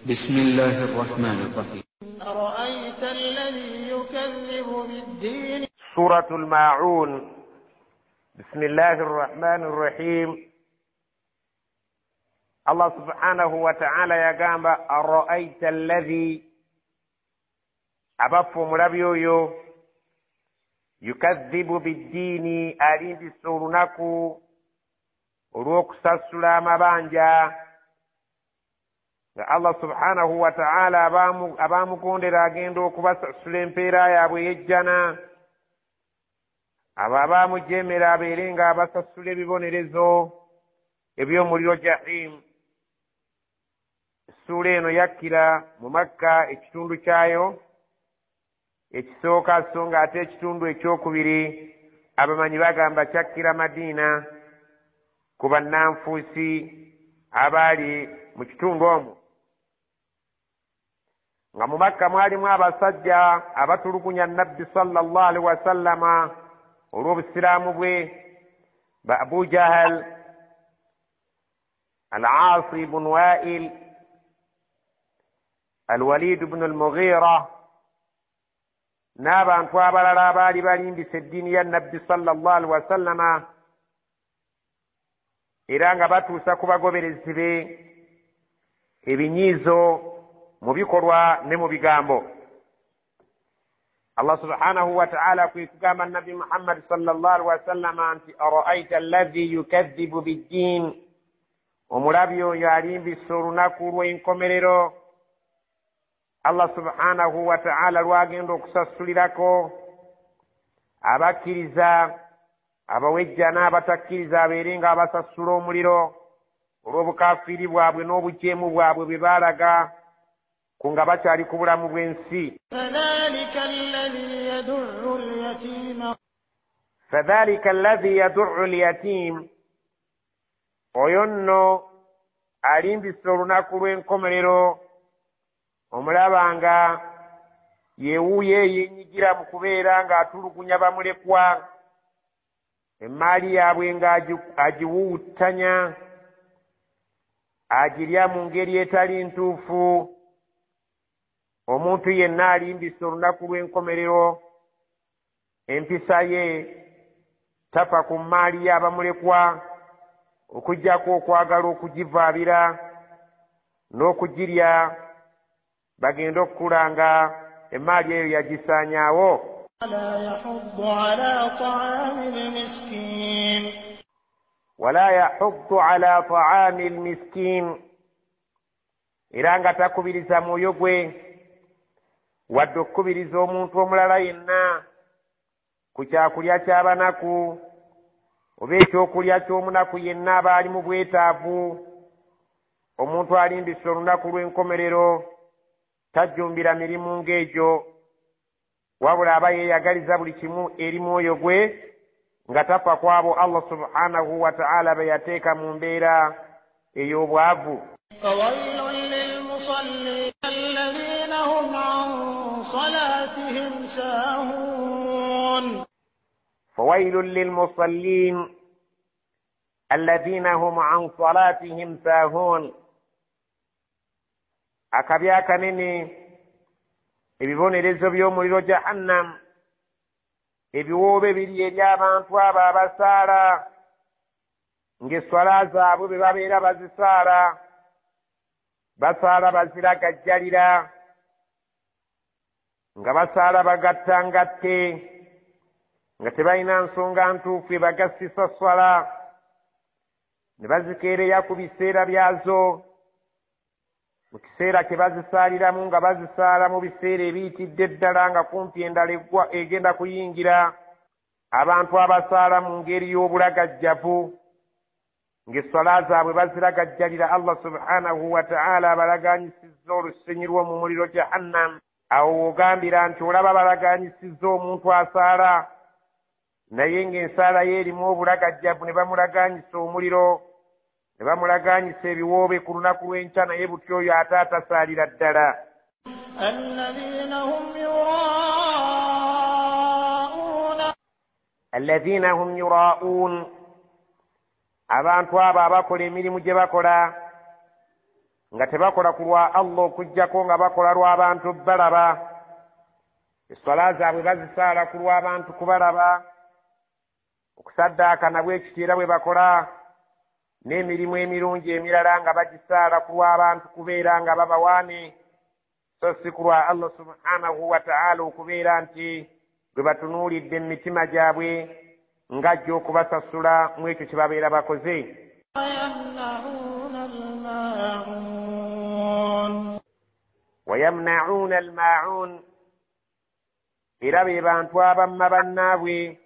بسم الله الرحمن الرحيم. أرأيت الذي يكذب بالدين. سورة الماعون. بسم الله الرحمن الرحيم. الله سبحانه وتعالى يقام أرأيت الذي أبف مربيو يكذب بالدين أرين بسورناكو روكس السلام بانجا. Allah subhanahu wa ta'ala abamukondera agenda okubasasula empeera yaabwe yejjana, abo abamujemera abeere nga abasasula ebibonerezo eby'omuliro jahim. Essuula eno yakkira mu Makka ekitundu kyayo ekisooka, so nga ate ekitundu ekyokubiri abamanyi bagamba kyakkira Madiina ku bannanfuusi abaali mu kitundu omwo. Nga mu Makka mwalimu abasajja abatulugunya Nabbi sallallahu alaihi wasallama olw'obusiraamu bwe, ba Abu Jahal, Al-Aas ibn Wa'il, Al-Walid ibn Al-Mughira n'abantu abalala abaali balimbisa eddiini ya Nabbi sallallahu alaihi wasallama era nga batuusa ku bagoberezi be ebinyiizo mu bikolwa ne mu bigambo. Allah subhanahu wa ta'ala kugamba Nabi Muhammad sallallahu alaihi wasallam nti ara'aita alladhi yukadhibu bid-din, omulabi oyo alimbisa olunaku lw'enkomerero Allah subhanahu wa ta'ala lwagenda okusasulirako abakkiriza, abawejja n'abatakkiriza abeere nga abasasula omuliro olw'obukafiiri bwabwe n'obujeemu bwabwe bwe baalaga ku nga bakyali ku bulamu bw'ensi. Fadhalika alladhi yadurru al-yatim, oyo nno alimbisa olunaku lw'enkomerero omulaba nga yeewuuyo yenyigira mu kubeera ng'atulugunya bamulekwa, emmaali yaabwe ng'agiwuwutanya, agirya mu ngeri etali ntuufu. Omuntu yenna alimbisa olunaku lw'enkomerero empisa ye tafa ku mmaali y'abamulekwa okuggyako okwagala okugivaabira n'okugirya, bagenda okukulanga emmaali eyo yagisaanyaawo. Wala yahuddu ala ta'ami al-miskin, era nga takubiriza mwoyo gwe wadde okukubiriza omuntu omulala yenna ku kyakulya ky'abanaku oba ekyokulya ky'omunaku yenna aba ali mu bwetaavu. Omuntu alimbisa olunaku lw'enkomerero tajjumbira mirimu ng'egyo, wabula aba yeeyagaliza buli kimu eri mwoyo gwe nga tafa kwabo Allah subhanahu wa ta'ala be yateeka mu mbeera ey'obwavu. Fawailun lilmusallin alladhina hum an salatihim sahun. Fawailun lilmusallin alladhina hum an salatihim sahun. Akabi akanene, ebibonerezo by'omuliro jahannam, ebiwoobe biri eri abantu abo abasaala ng'eswala zaabwe bwe babeera bazisaala, basaala baziragajjalira, nga basaala bagattangatte, nga tebalina nsonga ntuufu ebagassisa swala, ne bazikeereya ku biseera byazo, mu kiseera kye bazisaaliramu nga bazisaala mu biseera ebiyitidde ddala nga kumpi endala egenda kuyingira. Abantu abasaala mu ngeri y'obulagajjavu ng'esswala zaabwe baziragajjalira Allah subhanahu wa ta'ala abalaganyisizza olusenyi lw'omu muliro jahannam. Awo wogambira nti olaba balaganyisizza omuntu asaala naye ng'ensaala ye erimu obulagajjavu, ne bamulaganyisa omuliro, ne bamulaganyisa ebiwoobe ku lunaku lw'enkya, naye butyo oyo ate atasaalira ddala. Alladhina hum yuraa'uun, abantu abo abakola emirimu gye bakola nga tebakola ku lwa Allah okuggyako nga bakola lw'abantu balaba. Eswala zaabwe bazisaala ku lw'abantu kubalaba. Okusaddaaka nabwe ekiti era bwe bakola n'emirimu emirungi emirala nga bagisaala ku lw'abantu kubeera nga babawaane, so si ku lwa Allah subhanahu wa ta'ala okubeera nti bwe batunuulidde mu mitima gyabwe ng'ajja okubasasula mu ekyo kye babeera bakoze. Wayamna'uuna al-maa'uun, era be bantu abamma bannaabwe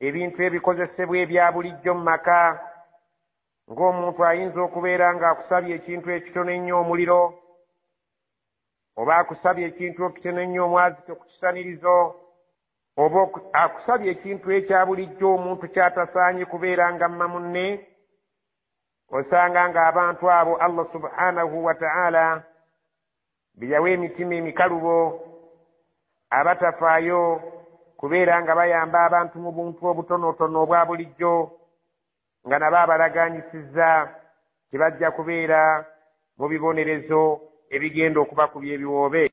ebintu ebikozesebwa ebya bulijjo mu maka, ng'omuntu ayinza okubeera ng'akusabye ekintu ekitono ennyo omuliro, oba akusabye ekintu ekitono ennyo omwazike ku kisanirizo, oba akusabye ekintu ekya bulijjo omuntu kyatasaanye kubeera nga mma munne, osanga ng'abantu abo Allah subhanahu wa ta'ala beyawa emitima emikalubo abatafaayo kubeera nga bayamba abantu mu buntu obutonotono obwa bulijjo, nga nabo abalaganyisizza tebajja kubeera mu bibonerezo ebigenda okubakubya ebiwoobe.